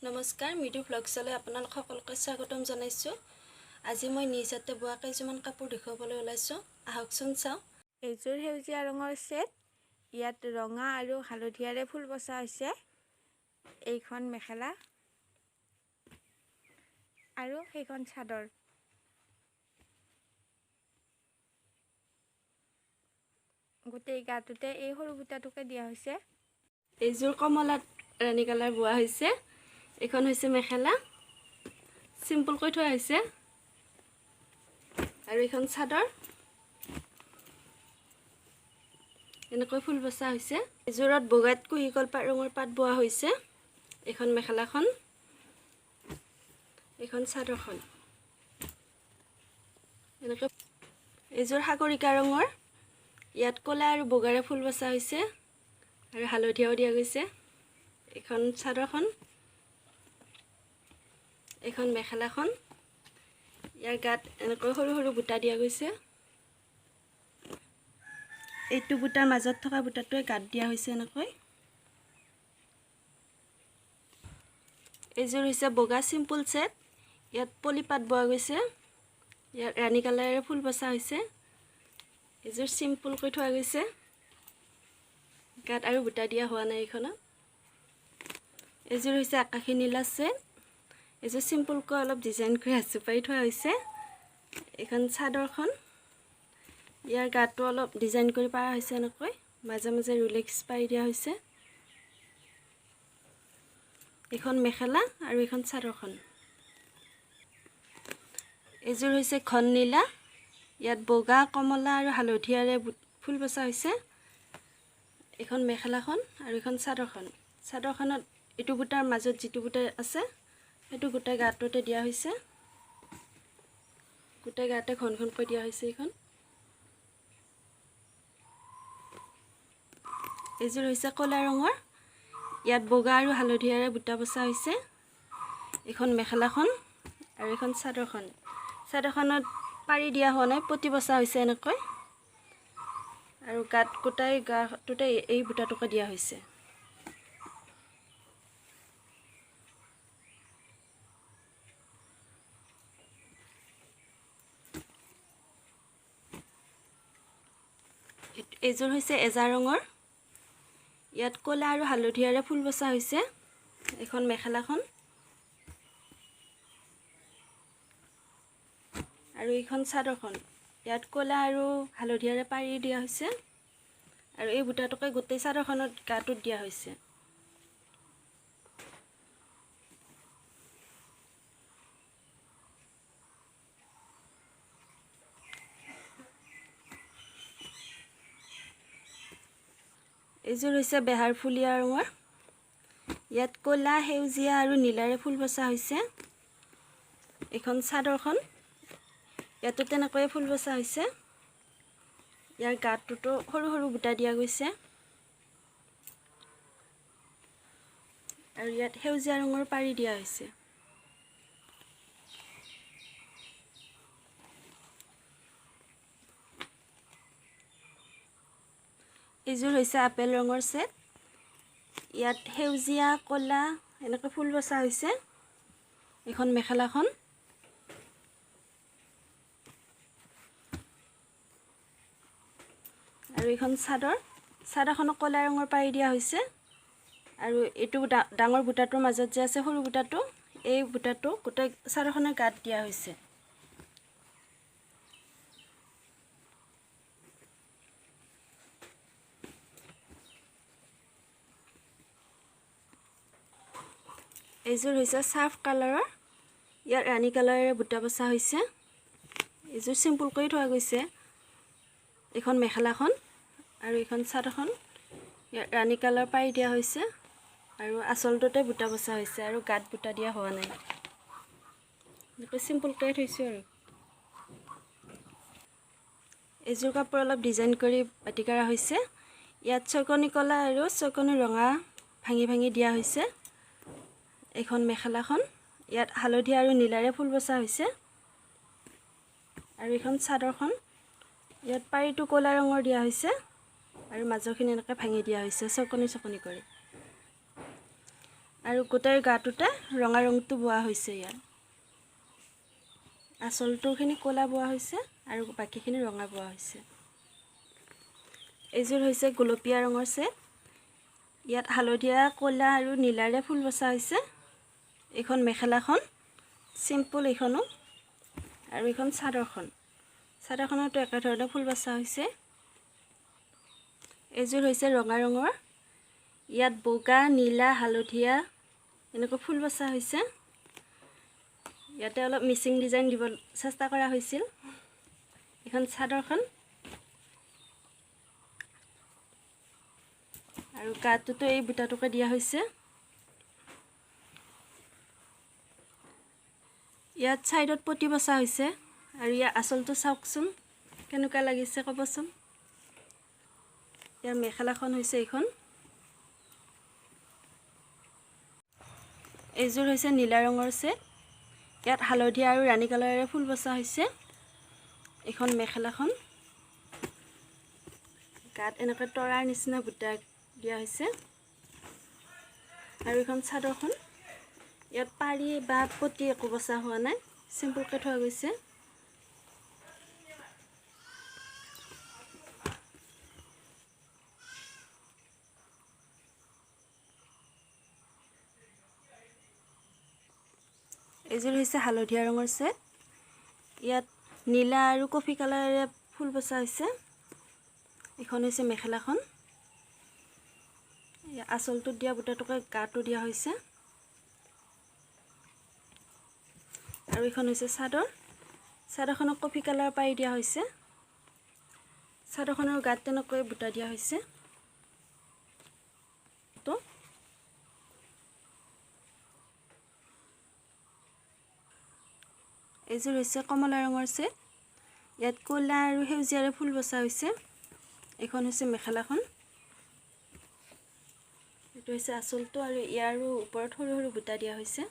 নমস্কাৰ, মিডু ব্লগছলৈ আপোনালোক সকলোকে স্বাগতম জনাইছোঁ। আজি মই নিজ হাতে বোৱা কেইযোৰমান কাপোৰ দেখুৱাবলৈ ওলাইছোঁ। আহকচোন চাওঁ। এইযোৰ সেউজীয়া ৰঙৰ ছেট। ইয়াত ৰঙা আৰু হালধীয়াৰে ফুল বচা হৈছে। এইখন মেখেলা আৰু সেইখন চাদৰ। গোটেই গাটোতে এই সৰু বুটাটোকে দিয়া হৈছে। এইযোৰ কমলাত ৰাণী কালাৰ বোৱা হৈছে। এইখন হৈছে মেখেলা, চিম্পলকৈ থোৱা হৈছে। আৰু এইখন চাদৰ, এনেকৈ ফুল বচা হৈছে। এইযোৰত বগাত কুহিকল ৰঙৰ পাত বোৱা হৈছে। এইখন মেখেলাখন, এইখন চাদৰখন। এনেকৈ এইযোৰ সাগৰিকা ৰঙৰ, ইয়াত ক'লা আৰু বগাৰে ফুল বচা হৈছে আৰু হালধীয়াও দিয়া গৈছে। এইখন চাদৰখন, এইখন মেখেলাখন। ইয়াৰ গাত এনেকৈ সৰু সৰু বুটা দিয়া গৈছে। এইটো বুটাৰ মাজত থকা বুটাটোৱে গাত দিয়া হৈছে এনেকৈ। এইযোৰ হৈছে বগা চিম্পল ছেট। ইয়াত পলি পাট বোৱা গৈছে। ইয়াত ৰাণী কালাৰেৰে ফুল বচা হৈছে। এইযোৰ চিম্পলকৈ থোৱা গৈছে, গাত আৰু বুটা দিয়া হোৱা নাই এইখনত। এইযোৰ হৈছে আকাশী নীলা ছেট। এইযোৰ চিম্পলকৈ অলপ ডিজাইন কৰি আঁচু পাৰি থোৱা হৈছে। এইখন চাদৰখন, ইয়াৰ গাটো অলপ ডিজাইন কৰি পাৰা হৈছে এনেকৈ, মাজে মাজে ৰুলেক্স পাৰি দিয়া হৈছে। এইখন মেখেলা আৰু এইখন চাদৰখন। এইযোৰ হৈছে ঘন নীলা। ইয়াত বগা, কমলা আৰু হালধীয়াৰে ফুল বচা হৈছে। এইখন মেখেলাখন আৰু এইখন চাদৰখন। চাদৰখনত এইটো বুটাৰ মাজত যিটো বুটা আছে সেইটো গোটেই গাটোতে দিয়া হৈছে। গোটেই গাতে ঘন ঘনকৈ দিয়া হৈছে এইখন। এইযোৰ হৈছে ক'লা ৰঙৰ। ইয়াত বগা আৰু হালধীয়াৰে বুটা বচা হৈছে। এইখন মেখেলাখন আৰু এইখন চাদৰখন। চাদৰখনত পাৰি দিয়া হোৱা নাই, পতি বচা হৈছে এনেকৈ। আৰু গাত গোটাই গাটোতে এই বুটাটোকে দিয়া হৈছে। এইযোৰ হৈছে এজা ৰঙৰ। ইয়াত ক'লা আৰু হালধীয়াৰে ফুল বচা হৈছে। এইখন মেখেলাখন আৰু এইখন চাদৰখন। ইয়াত ক'লা আৰু হালধীয়াৰে পাৰি দিয়া হৈছে আৰু এই বুটাটোকে গোটেই চাদৰখনত গাটোত দিয়া হৈছে। এইযোৰ হৈছে বেহাৰ ফুলীয়া ৰঙৰ। ইয়াত ক'লা, সেউজীয়া আৰু নীলাৰে ফুল বচা হৈছে। এইখন চাদৰখন, ইয়াতো তেনেকৈয়ে ফুল বচা হৈছে। ইয়াৰ গাটোতো সৰু সৰু বুটা দিয়া গৈছে আৰু ইয়াত সেউজীয়া ৰঙৰ পাৰি দিয়া হৈছে। এইযোৰ হৈছে আপেল ৰঙৰ ছেট। ইয়াত সেউজীয়া, ক'লা এনেকৈ ফুল বচা হৈছে। এইখন মেখেলাখন আৰু এইখন চাদৰ। চাদৰখনক ক'লা ৰঙৰ পাৰি দিয়া হৈছে আৰু এইটো ডাঙৰ বুটাটোৰ মাজত যে আছে সৰু বুটাটো, এই বুটাটো গোটেই চাদৰখনৰ গাত দিয়া হৈছে। এইযোৰ হৈছে চাৰ্ফ কালাৰৰ। ইয়াত ৰাণী কালাৰেৰে বুটা বচা হৈছে। এইযোৰ চিম্পলকৈ থোৱা গৈছে। এইখন মেখেলাখন আৰু এইখন চাদৰখন। ইয়াত ৰাণী কালাৰ পাৰি দিয়া হৈছে আৰু আঁচলটোতে বুটা বচা হৈছে আৰু গাত বুটা দিয়া হোৱা নাই। এনেকৈ চিম্পলকৈ থৈছোঁ আৰু। এইযোৰ কাপোৰ অলপ ডিজাইন কৰি বাতি কৰা হৈছে। ইয়াত চৈকনি ক'লা আৰু চৈকনি ৰঙা ভাঙি ভাঙি দিয়া হৈছে। এইখন মেখেলাখন, ইয়াত হালধীয়া আৰু নীলাৰে ফুল বচা হৈছে আৰু এইখন চাদৰখন। ইয়াত পাৰিটো ক'লা ৰঙৰ দিয়া হৈছে আৰু মাজৰখিনি এনেকৈ ভাঙি দিয়া হৈছে চকনি চকনি কৰি। আৰু গোটেই গাটোতে ৰঙা ৰংটো বোৱা হৈছে। ইয়াৰ আঁচলটোখিনি ক'লা বোৱা হৈছে আৰু বাকীখিনি ৰঙা বোৱা হৈছে। এইযোৰ হৈছে গোলপীয়া ৰঙৰ ছেট। ইয়াত হালধীয়া, ক'লা আৰু নীলাৰে ফুল বচা হৈছে। এইখন মেখেলাখন চিম্পুল, এইখনো আৰু এইখন চাদৰখনতো একেধৰণে ফুল বচা হৈছে। এইযোৰ হৈছে ৰঙা ৰঙৰ। ইয়াত বগা, নীলা, হালধীয়া এনেকৈ ফুল বচা হৈছে। ইয়াতে অলপ মিচিং ডিজাইন দিব চেষ্টা কৰা হৈছিল। এইখন চাদৰখন আৰু গাটোতো এই বুটাটোকে দিয়া হৈছে। ইয়াত ছাইডত পটি বচা হৈছে আৰু ইয়াৰ আঁচলটো চাওকচোন কেনেকুৱা লাগিছে ক'বচোন। ইয়াৰ মেখেলাখন হৈছে এইখন। এইযোৰ হৈছে নীলা ৰঙৰ ছেট। ইয়াত হালধীয়া আৰু ৰাণী কালাৰেৰে ফুল বচা হৈছে। এইখন মেখেলাখন গাত এনেকৈ তৰাৰ নিচিনা বুটা দিয়া হৈছে আৰু এইখন চাদৰখন। ইয়াত পাৰি বা পটি একো বচা হোৱা নাই, চিম্পুলকৈ থোৱা গৈছে। এইযোৰ হৈছে হালধীয়া ৰঙৰ ছেট। ইয়াত নীলা আৰু কফি কালাৰেৰে ফুল বচা হৈছে। এইখন হৈছে মেখেলাখন। আঁচলটোত দিয়া বুটাটোকে গাটো দিয়া হৈছে আৰু এইখন হৈছে চাদৰ। চাদৰখনক কফি কালাৰ পাৰি দিয়া হৈছে। চাদৰখনৰ গাত তেনেকৈ বুটা দিয়া হৈছে। এইযোৰ হৈছে কমলা ৰঙৰ ছেট। ইয়াত ক'লা আৰু সেউজীয়াৰে ফুল বচা হৈছে। এইখন হৈছে মেখেলাখন। এইটো হৈছে আঁচলটো আৰু ইয়াৰো ওপৰত সৰু সৰু বুটা দিয়া হৈছে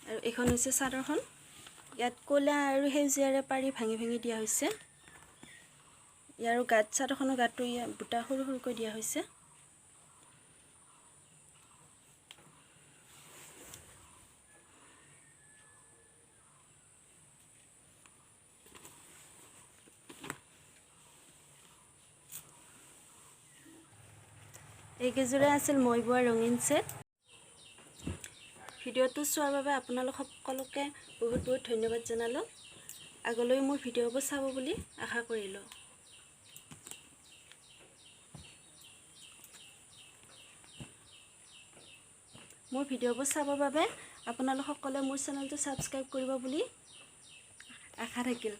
আৰু এইখন হৈছে চাদৰখন। ইয়াত ক'লা আৰু সেউজীয়াৰে পাৰি ভাঙি ভাঙি দিয়া হৈছে। ইয়াৰো গাত, চাদৰখনৰ গাটো বুটা সৰু সৰুকৈ দিয়া হৈছে। এইকেইযোৰে আছিল মই বোৱা ৰঙীন ছেট। ভিডিঅ'টো চোৱাৰ বাবে আপোনালোক সকলোকে বহুত বহুত ধন্যবাদ জনালোঁ। আগলৈ মোৰ ভিডিঅ'বোৰ চাব বুলি আশা কৰিলোঁ। মোৰ ভিডিঅ'বোৰ চাবৰ বাবে আপোনালোক সকলোৱে মোৰ চেনেলটো ছাবস্ক্ৰাইব কৰিব বুলি আশা থাকিল।